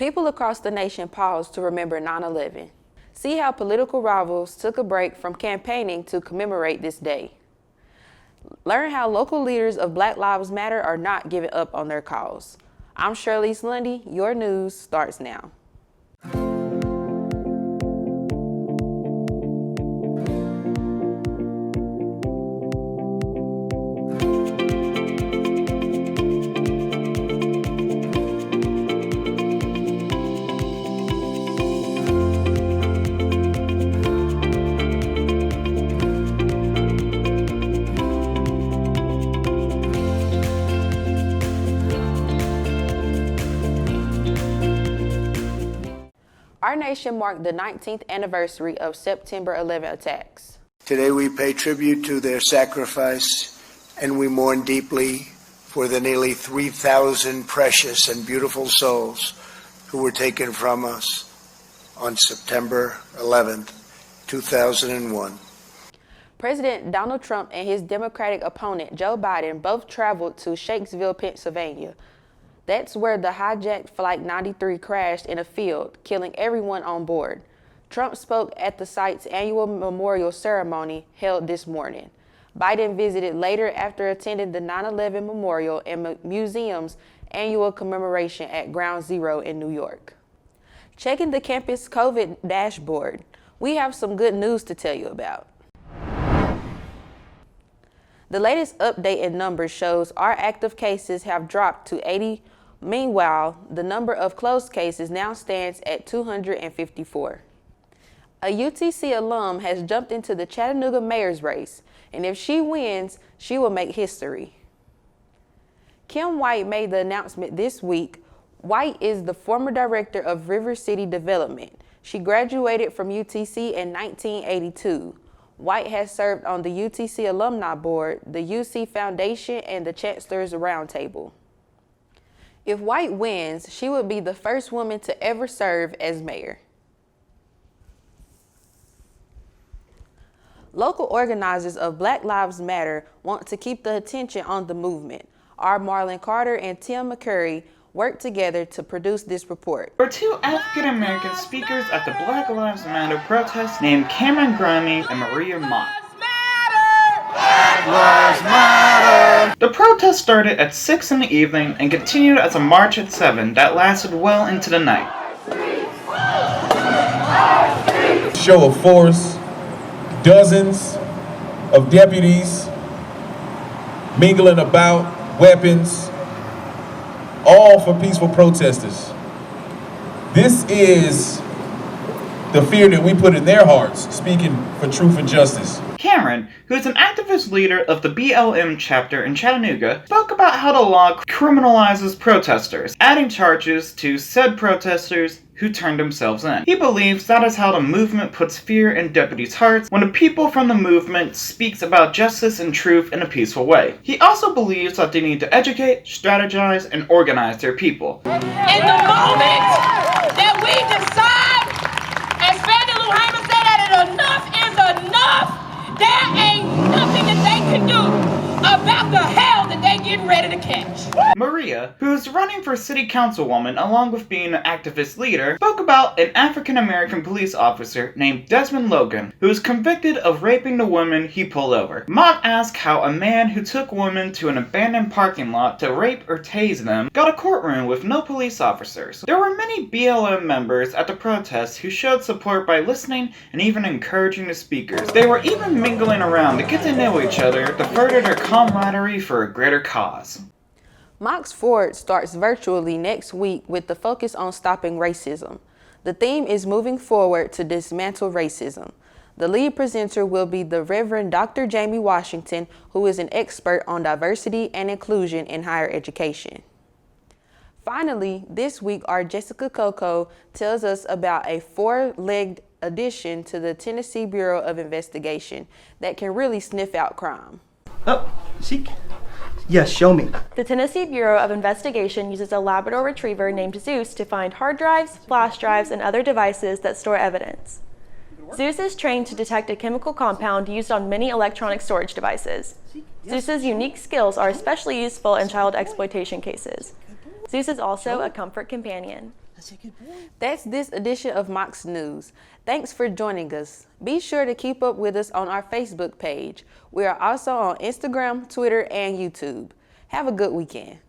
People across the nation paused to remember 9/11. See how political rivals took a break from campaigning to commemorate this day. Learn how local leaders of Black Lives Matter are not giving up on their cause. I'm Shirley's Lundy. Your news starts now. Our nation marked the 19th anniversary of September 11 attacks. Today we pay tribute to their sacrifice, and we mourn deeply for the nearly 3,000 precious and beautiful souls who were taken from us on September 11th, 2001. President Donald Trump and his Democratic opponent Joe Biden both traveled to Shakesville, Pennsylvania. That's where the hijacked Flight 93 crashed in a field, killing everyone on board. Trump spoke at the site's annual memorial ceremony held this morning. Biden visited later after attending the 9/11 Memorial and Museum's annual commemoration at Ground Zero in New York. Checking the campus COVID dashboard, we have some good news to tell you about. The latest update in numbers shows our active cases have dropped to 80. Meanwhile, the number of closed cases now stands at 254. A UTC alum has jumped into the Chattanooga mayor's race, and if she wins, she will make history. Kim White made the announcement this week. White is the former director of River City Development. She graduated from UTC in 1982. White has served on the UTC Alumni Board, the UC Foundation, and the Chancellor's Roundtable. If White wins, she would be the first woman to ever serve as mayor. Local organizers of Black Lives Matter want to keep the attention on the movement. R. Marlon Carter and Tim McCurry worked together to produce this report. There were two African-American speakers at the Black Lives Matter protest named Cameron Grimey and Maria Mocs. Black Lives Matter! The protest started at 6 in the evening and continued as a march at 7 that lasted well into the night. Show of force, dozens of deputies mingling about, weapons, all for peaceful protesters. This is the fear that we put in their hearts, speaking for truth and justice. Cameron, who is an activist leader of the BLM chapter in Chattanooga, spoke about how the law criminalizes protesters, adding charges to said protesters who turned themselves in. He believes that is how the movement puts fear in deputies' hearts when the people from the movement speaks about justice and truth in a peaceful way. He also believes that they need to educate, strategize, and organize their people. In the moment that we decide, as Fannie Lou Hamer said, that enough is enough, there ain't nothing that they can do about the hell that they getting ready to catch. Maria, who is running for city councilwoman along with being an activist leader, spoke about an African-American police officer named Desmond Logan, who was convicted of raping the woman he pulled over. Mock asked how a man who took women to an abandoned parking lot to rape or tase them got a courtroom with no police officers. There were many BLM members at the protest who showed support by listening and even encouraging the speakers. They were even mingling around to get to know each other to further their camaraderie for a greater cause. Mocs Forward starts virtually next week with the focus on stopping racism. The theme is moving forward to dismantle racism. The lead presenter will be the Reverend Dr. Jamie Washington, who is an expert on diversity and inclusion in higher education. Finally, this week, our Jessica Coco tells us about a four-legged addition to the Tennessee Bureau of Investigation that can really sniff out crime. Oh, seek. Yes, show me. The Tennessee Bureau of Investigation uses a Labrador Retriever named Zeus to find hard drives, flash drives, and other devices that store evidence. Zeus is trained to detect a chemical compound used on many electronic storage devices. Zeus's unique skills are especially useful in child exploitation cases. Zeus is also a comfort companion. That's this edition of Mocs News. Thanks for joining us. Be sure to keep up with us on our Facebook page. We are also on Instagram, Twitter, and YouTube. Have a good weekend.